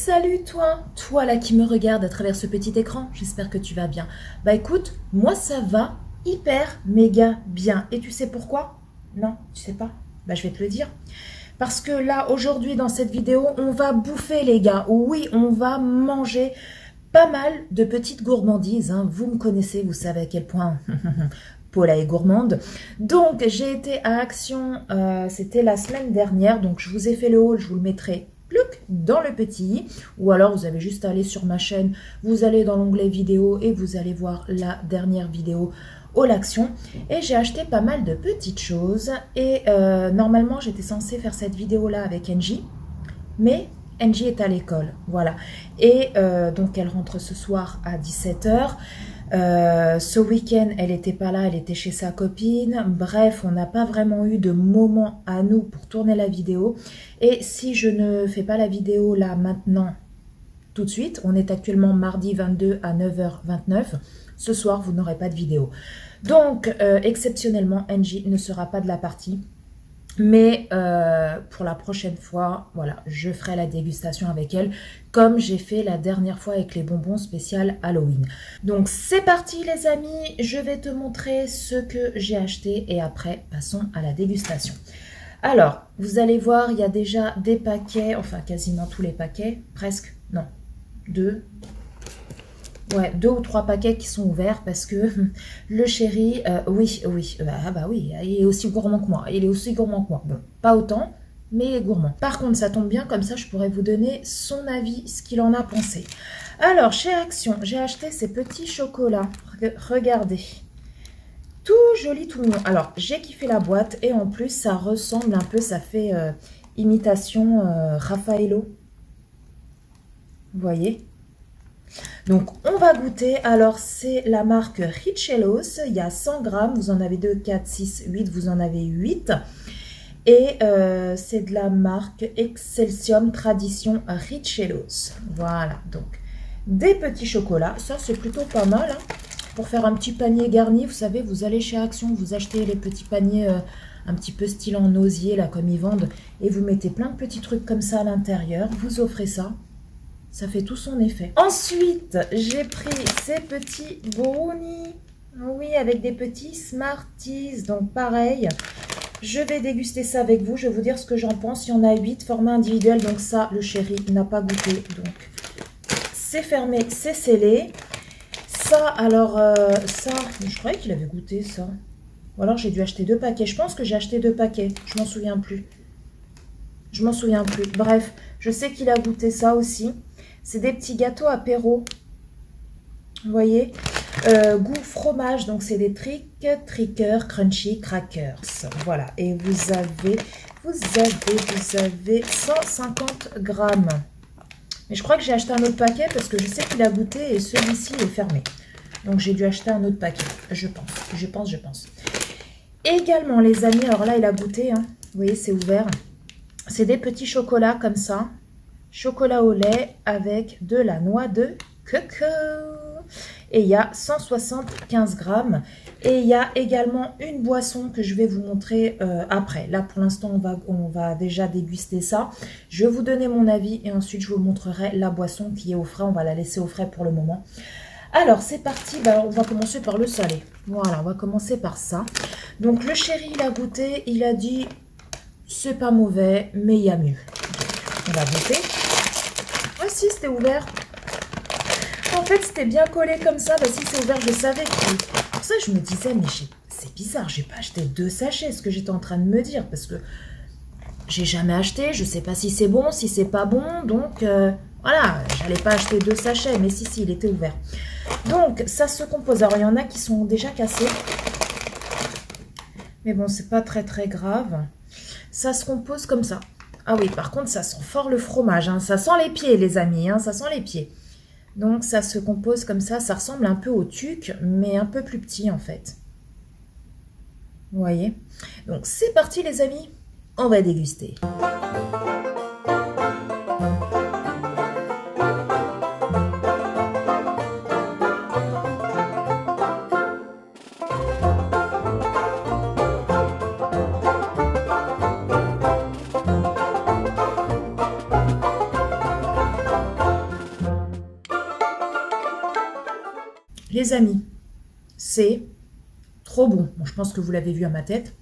Salut toi là qui me regarde à travers ce petit écran, j'espère que tu vas bien. Bah écoute, moi ça va hyper méga bien. Et tu sais pourquoi? Non, tu sais pas? Bah je vais te le dire. Parce que là, aujourd'hui dans cette vidéo, on va bouffer les gars. Oui, on va manger pas mal de petites gourmandises. Hein. Vous me connaissez, vous savez à quel point Paula est gourmande. Donc j'ai été à Action, c'était la semaine dernière. Donc je vous ai fait le haul, je vous le mettrai dans le petit, ou alors vous avez juste à aller sur ma chaîne, vous allez dans l'onglet vidéo et vous allez voir la dernière vidéo haul action. Et j'ai acheté pas mal de petites choses et normalement j'étais censée faire cette vidéo là avec Angie, mais Angie est à l'école, voilà, et donc elle rentre ce soir à 17 h. Ce week-end, elle n'était pas là, elle était chez sa copine. Bref, on n'a pas vraiment eu de moment à nous pour tourner la vidéo. Et si je ne fais pas la vidéo là maintenant, tout de suite, on est actuellement mardi 22 à 9h29. Ce soir, vous n'aurez pas de vidéo. Donc, exceptionnellement, Angie ne sera pas de la partie. Mais pour la prochaine fois, voilà, je ferai la dégustation avec elle, comme j'ai fait la dernière fois avec les bonbons spécial Halloween. Donc c'est parti les amis, je vais te montrer ce que j'ai acheté et après passons à la dégustation. Alors, vous allez voir, il y a déjà des paquets, enfin quasiment tous les paquets, presque, non, deux ou trois paquets qui sont ouverts parce que le chéri, oui, il est aussi gourmand que moi. Il est aussi gourmand que moi. Bon, pas autant, mais il est gourmand. Par contre, ça tombe bien, comme ça, je pourrais vous donner son avis, ce qu'il en a pensé. Alors, chez Action, j'ai acheté ces petits chocolats. Regardez. Tout joli, tout mignon. Alors, j'ai kiffé la boîte et en plus, ça ressemble un peu, ça fait imitation Raffaello. Vous voyez ? Donc, on va goûter. Alors, c'est la marque Richellos. Il y a 100 grammes. Vous en avez 2, 4, 6, 8. Vous en avez 8. Et c'est de la marque Excelsior Tradition Richellos. Voilà. Donc, des petits chocolats. Ça, c'est plutôt pas mal. Hein, pour faire un petit panier garni. Vous savez, vous allez chez Action. Vous achetez les petits paniers un petit peu style en osier, là, comme ils vendent. Et vous mettez plein de petits trucs comme ça à l'intérieur. Vous offrez ça. Ça fait tout son effet. Ensuite, j'ai pris ces petits brownies. Oui, avec des petits Smarties. Donc, pareil, je vais déguster ça avec vous. Je vais vous dire ce que j'en pense. Il y en a 8, format individuel. Donc, ça, le chéri n'a pas goûté. Donc, c'est fermé, c'est scellé. Ça, alors, ça, je croyais qu'il avait goûté ça. Ou alors, j'ai dû acheter 2 paquets. Je pense que j'ai acheté 2 paquets. Je m'en souviens plus. Je m'en souviens plus. Bref, je sais qu'il a goûté ça aussi. C'est des petits gâteaux apéro. Vous voyez, goût fromage. Donc, c'est des trickers crunchy crackers. Voilà. Et vous avez 150 grammes. Mais je crois que j'ai acheté un autre paquet parce que je sais qu'il a goûté et celui-ci est fermé. Donc, j'ai dû acheter un autre paquet. Je pense. Également, les amis, alors là, il a goûté. Hein. Vous voyez, c'est ouvert. C'est des petits chocolats comme ça. Chocolat au lait avec de la noix de coco. Et il y a 175 grammes. Et il y a également une boisson que je vais vous montrer après. Là, pour l'instant, on va déjà déguster ça. Je vais vous donner mon avis et ensuite, je vous montrerai la boisson qui est au frais. On va la laisser au frais pour le moment. Alors, c'est parti. On va commencer par le salé. Voilà, on va commencer par ça. Donc, le chéri, il a goûté. Il a dit, c'est pas mauvais, mais il y a mieux. On va goûter. Ah si, c'était ouvert. En fait, c'était bien collé comme ça. Bah si, c'est ouvert, je savais que... Pour ça, je me disais, mais c'est bizarre, j'ai pas acheté 2 sachets, ce que j'étais en train de me dire. Parce que j'ai jamais acheté, je sais pas si c'est bon, si c'est pas bon. Donc, voilà, j'allais pas acheter 2 sachets. Mais si, il était ouvert. Donc, ça se compose. Alors, il y en a qui sont déjà cassés. Mais bon, c'est pas très grave. Ça se compose comme ça. Ah oui, par contre, ça sent fort le fromage. Hein. Ça sent les pieds, les amis. Hein. Ça sent les pieds. Donc, ça se compose comme ça. Ça ressemble un peu au tuc, mais un peu plus petit, en fait. Vous voyez? Donc, c'est parti, les amis. On va déguster. Les amis, c'est trop bon. Bon, je pense que vous l'avez vu à ma tête.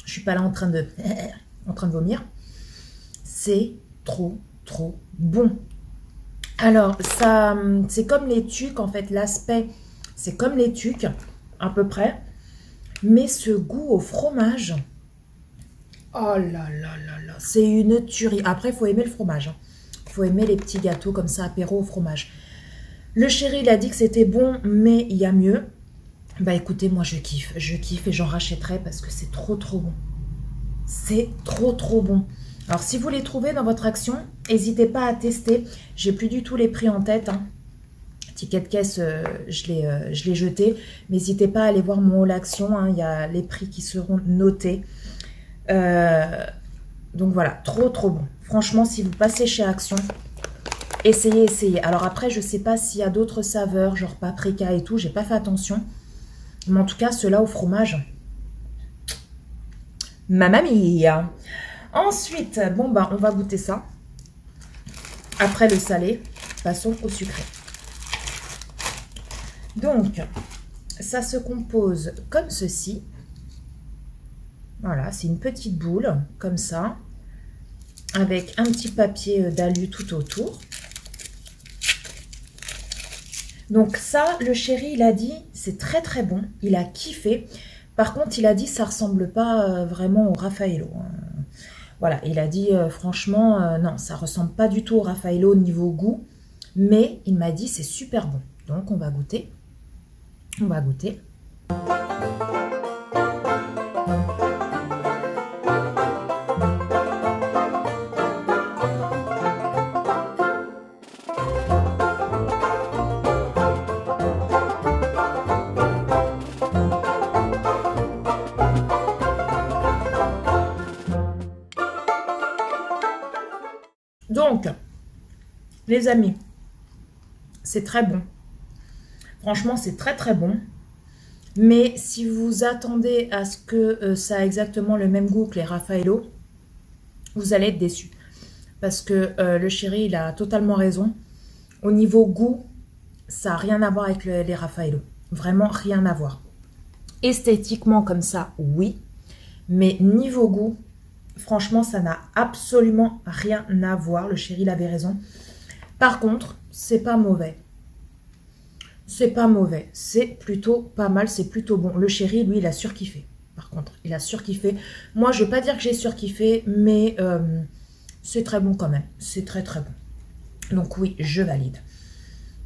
Je suis pas là en train de vomir. C'est trop bon. Alors, ça, c'est comme les tucs, en fait. L'aspect, c'est comme les tucs, à peu près. Mais ce goût au fromage, oh là là là là, c'est une tuerie. Après, il faut aimer le fromage. Il faut aimer les petits gâteaux comme ça, apéro au fromage. Le chéri, il a dit que c'était bon, mais il y a mieux. Bah écoutez, moi je kiffe et j'en rachèterai parce que c'est trop bon. C'est trop bon. Alors si vous les trouvez dans votre action, n'hésitez pas à tester. J'ai plus du tout les prix en tête, hein. Ticket de caisse, je l'ai jeté. N'hésitez pas à aller voir mon haul action, hein. Il y a les prix qui seront notés. Donc voilà, trop bon. Franchement, si vous passez chez Action, essayez. Alors après, je sais pas s'il y a d'autres saveurs, genre paprika et tout, j'ai pas fait attention. Mais en tout cas, ceux-là au fromage, mamma mia. Ensuite, bon bah, on va goûter ça. Après le salé, passons au sucré. Donc, ça se compose comme ceci. Voilà, c'est une petite boule, comme ça, avec un petit papier d'alu tout autour. Donc ça, le chéri, il a dit, c'est très bon, il a kiffé. Par contre, il a dit, ça ressemble pas vraiment au Raffaello. Voilà, il a dit, franchement, non, ça ressemble pas du tout au Raffaello au niveau goût. Mais il m'a dit, c'est super bon. Donc, on va goûter. On va goûter. Donc, les amis, c'est très bon. Franchement, c'est très bon. Mais si vous attendez à ce que ça a exactement le même goût que les Raffaello, vous allez être déçus. Parce que le chéri, il a totalement raison. Au niveau goût, ça n'a rien à voir avec les Raffaello. Vraiment rien à voir. Esthétiquement comme ça, oui. Mais niveau goût, franchement, ça n'a absolument rien à voir. Le chéri, il avait raison. Par contre, c'est pas mauvais. C'est pas mauvais. C'est plutôt pas mal. C'est plutôt bon. Le chéri, lui, il a surkiffé. Par contre, il a surkiffé. Moi, je ne vais pas dire que j'ai surkiffé, mais c'est très bon quand même. C'est très bon. Donc oui, je valide.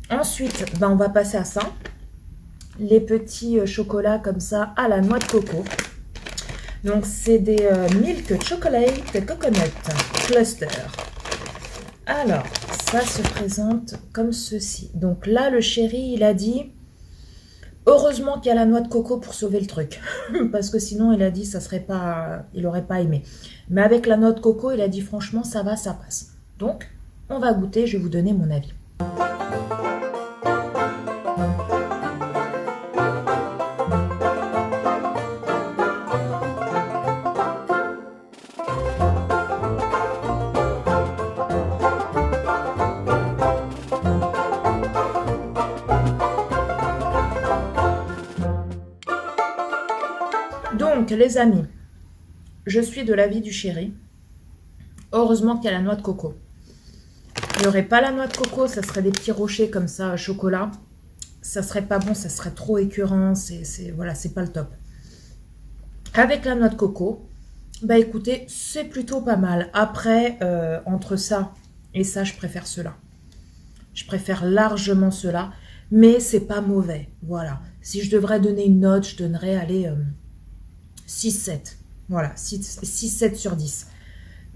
Ensuite, ben, on va passer à ça. Les petits chocolats comme ça à la noix de coco. Donc, c'est des Milk Chocolate Coconut Cluster. Alors, ça se présente comme ceci. Donc là, le chéri, il a dit, heureusement qu'il y a la noix de coco pour sauver le truc. Parce que sinon, il a dit, ça serait pas, il n'aurait pas aimé. Mais avec la noix de coco, il a dit, franchement, ça va, ça passe. Donc, on va goûter, je vais vous donner mon avis. Donc, les amis, je suis de l'avis du chéri. Heureusement qu'il y a la noix de coco. Il n'y aurait pas la noix de coco, ça serait des petits rochers comme ça, chocolat. Ça serait pas bon, ça serait trop écœurant. Voilà, c'est pas le top. Avec la noix de coco, bah écoutez, c'est plutôt pas mal. Après, entre ça et ça, je préfère cela. Je préfère largement cela, mais c'est pas mauvais. Voilà. Si je devrais donner une note, je donnerais, allez, 6-7. Voilà, 6-7 sur 10.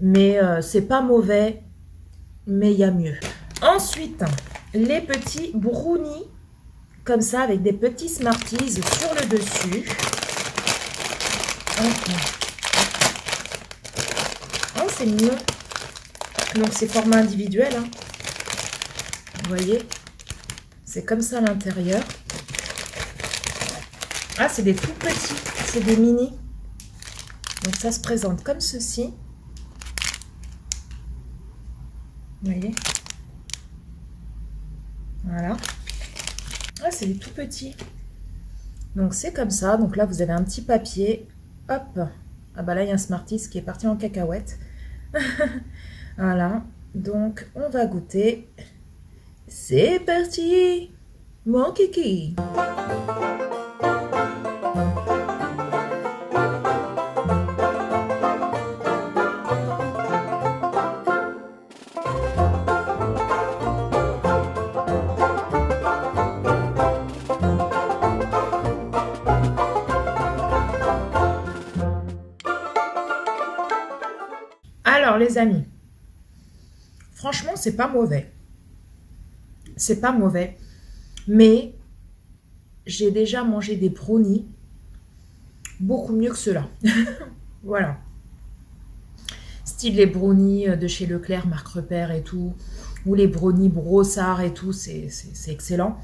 Mais c'est pas mauvais, mais il y a mieux. Ensuite, les petits brownies, comme ça, avec des petits Smarties sur le dessus. Oh, c'est mignon. Donc, c'est format individuel. Hein. Vous voyez, c'est comme ça à l'intérieur. Ah, c'est des tout petits. C'est des mini. Donc, ça se présente comme ceci. Vous voyez? Voilà. Ah, c'est les tout petits. Donc c'est comme ça. Donc là, vous avez un petit papier. Hop. Ah bah là, il y a un Smarties qui est parti en cacahuète. Voilà. Donc, on va goûter. C'est parti, mon kiki. Alors les amis, franchement c'est pas mauvais. C'est pas mauvais. Mais j'ai déjà mangé des brownies beaucoup mieux que ceux-là. Voilà. Style les brownies de chez Leclerc, Marc Repère et tout. Ou les brownies Brossard et tout, c'est excellent.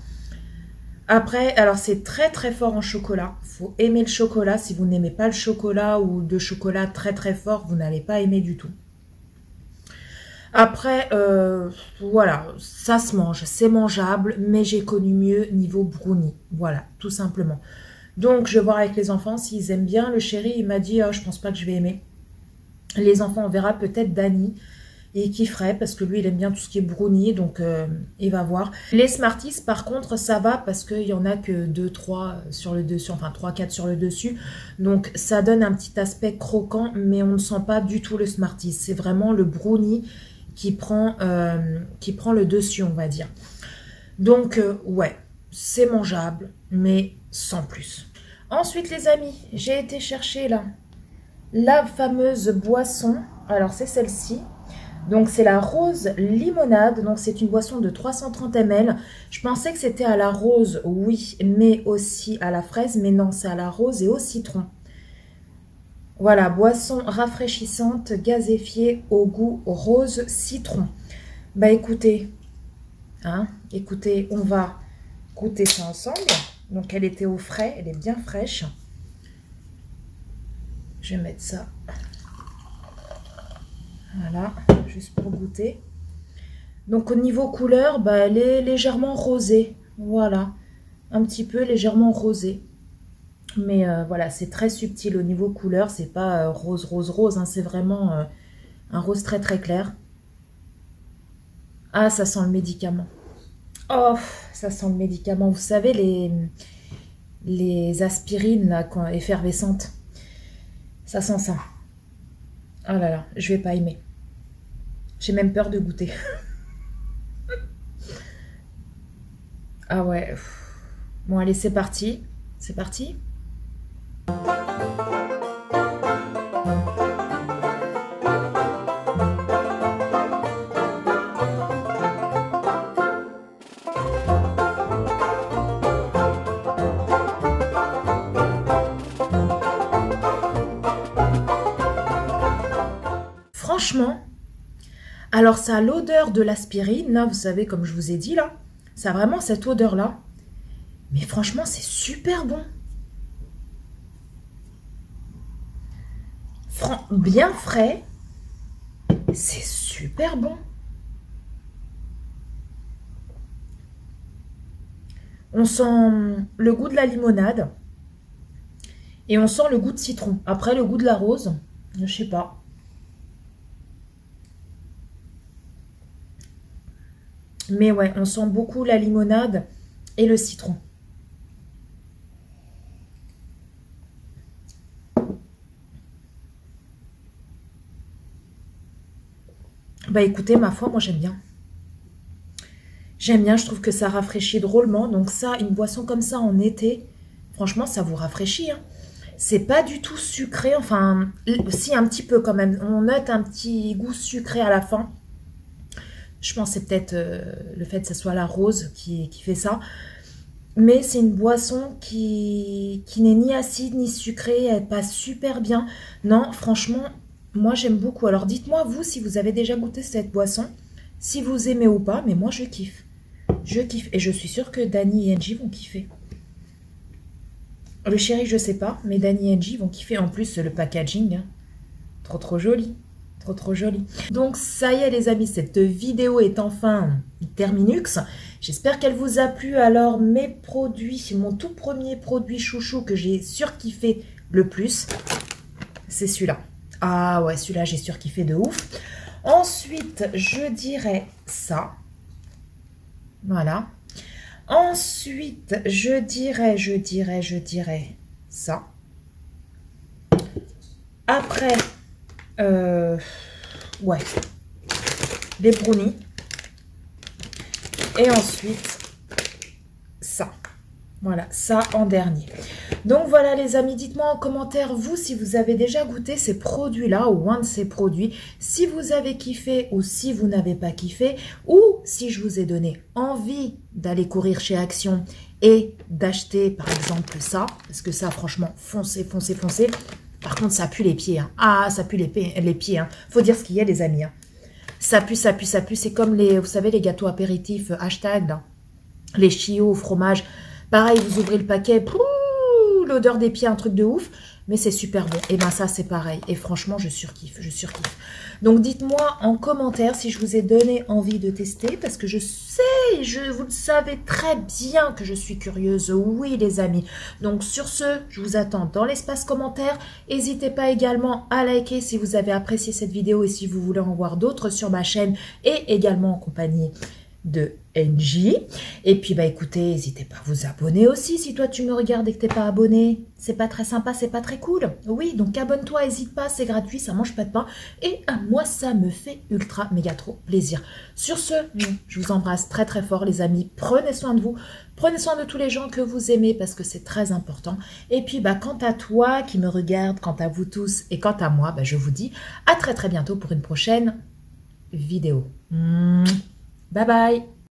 Après, alors c'est très très fort en chocolat. Faut aimer le chocolat. Si vous n'aimez pas le chocolat ou de chocolat très très fort, vous n'allez pas aimer du tout. Après, voilà, ça se mange, c'est mangeable, mais j'ai connu mieux niveau brownie. Voilà, tout simplement. Donc, je vais voir avec les enfants s'ils aiment bien. Le chéri, il m'a dit, oh, je pense pas que je vais aimer. Les enfants, on verra peut-être Dany. Et kifferait parce que lui il aime bien tout ce qui est brownie, donc il va voir. Les Smarties par contre ça va parce qu'il n'y en a que 2-3 sur le dessus, enfin 3-4 sur le dessus, donc ça donne un petit aspect croquant, mais on ne sent pas du tout le Smarties, c'est vraiment le brownie qui prend le dessus, on va dire. Donc ouais, c'est mangeable, mais sans plus. Ensuite les amis, j'ai été chercher là la fameuse boisson, alors c'est celle-ci. Donc, c'est la rose limonade. Donc, c'est une boisson de 330 ml. Je pensais que c'était à la rose, oui, mais aussi à la fraise. Mais non, c'est à la rose et au citron. Voilà, boisson rafraîchissante, gazéfiée au goût rose citron. Bah, écoutez, on va goûter ça ensemble. Donc, elle était au frais, elle est bien fraîche. Je vais mettre ça. Voilà, juste pour goûter. Donc au niveau couleur, bah, elle est légèrement rosée. Voilà, un petit peu légèrement rosée. Mais voilà, c'est très subtil au niveau couleur. C'est pas rose, rose, rose. Hein, c'est vraiment un rose très, très clair. Ah, ça sent le médicament. Oh, ça sent le médicament. Vous savez, les aspirines là, effervescentes. Ça sent ça. Oh là là, je vais pas aimer. J'ai même peur de goûter. Ah ouais. Bon, allez, c'est parti. C'est parti. Franchement, alors ça a l'odeur de l'aspirine, là, vous savez, comme je vous ai dit, là. Ça a vraiment cette odeur-là. Mais franchement, c'est super bon. Bien frais. C'est super bon. On sent le goût de la limonade. Et on sent le goût de citron. Après, le goût de la rose, je sais pas. Mais ouais, on sent beaucoup la limonade et le citron. Bah écoutez, ma foi, moi j'aime bien. J'aime bien, je trouve que ça rafraîchit drôlement. Donc ça, une boisson comme ça en été, franchement, ça vous rafraîchit. Hein. C'est pas du tout sucré, enfin, si un petit peu quand même. On note un petit goût sucré à la fin. Je pense que c'est peut-être le fait que ce soit la rose qui fait ça. Mais c'est une boisson qui n'est ni acide ni sucrée. Elle passe super bien. Non, franchement, moi j'aime beaucoup. Alors dites-moi vous si vous avez déjà goûté cette boisson. Si vous aimez ou pas. Mais moi je kiffe. Je kiffe. Et je suis sûre que Dany et Angie vont kiffer. Le chéri je sais pas. Mais Dany et Angie vont kiffer. En plus le packaging. Hein. Trop trop joli. trop joli. Donc ça y est les amis, cette vidéo est enfin terminux. J'espère qu'elle vous a plu. Alors mes produits, mon tout premier produit chouchou que j'ai surkiffé le plus, c'est celui-là. Ah ouais, celui-là j'ai surkiffé de ouf. Ensuite, je dirais ça. Voilà. Ensuite, je dirais ça. Après, ouais, les brownies. Et ensuite, ça. Voilà, ça en dernier. Donc voilà les amis, dites-moi en commentaire, vous, si vous avez déjà goûté ces produits-là ou un de ces produits, si vous avez kiffé ou si vous n'avez pas kiffé, ou si je vous ai donné envie d'aller courir chez Action et d'acheter par exemple ça, parce que ça franchement, foncez, foncez, foncez. Par contre, ça pue les pieds. Hein. Ah, ça pue les pieds. Hein. Faut dire ce qu'il y a les amis. Hein. Ça pue, ça pue, ça pue. C'est comme les, vous savez, les gâteaux apéritifs, hashtag, là. Les chiots au fromage. Pareil, vous ouvrez le paquet, l'odeur des pieds, un truc de ouf, mais c'est super bon. Et bien ça, c'est pareil. Et franchement, je surkiffe, je surkiffe. Donc dites-moi en commentaire si je vous ai donné envie de tester, parce que je sais, vous le savez très bien que je suis curieuse. Oui, les amis. Donc sur ce, je vous attends dans l'espace commentaire. N'hésitez pas également à liker si vous avez apprécié cette vidéo et si vous voulez en voir d'autres sur ma chaîne et également en compagnie de NJ. Et puis bah écoutez, n'hésitez pas à vous abonner aussi si toi tu me regardes et que t'es pas abonné. C'est pas très sympa, c'est pas très cool. Oui, donc abonne-toi, n'hésite pas, c'est gratuit, ça mange pas de pain. Et à moi, ça me fait ultra méga trop plaisir. Sur ce, je vous embrasse très très fort les amis. Prenez soin de vous, prenez soin de tous les gens que vous aimez parce que c'est très important. Et puis bah quant à toi qui me regarde, quant à vous tous et quant à moi, bah, je vous dis à très très bientôt pour une prochaine vidéo. Bye bye.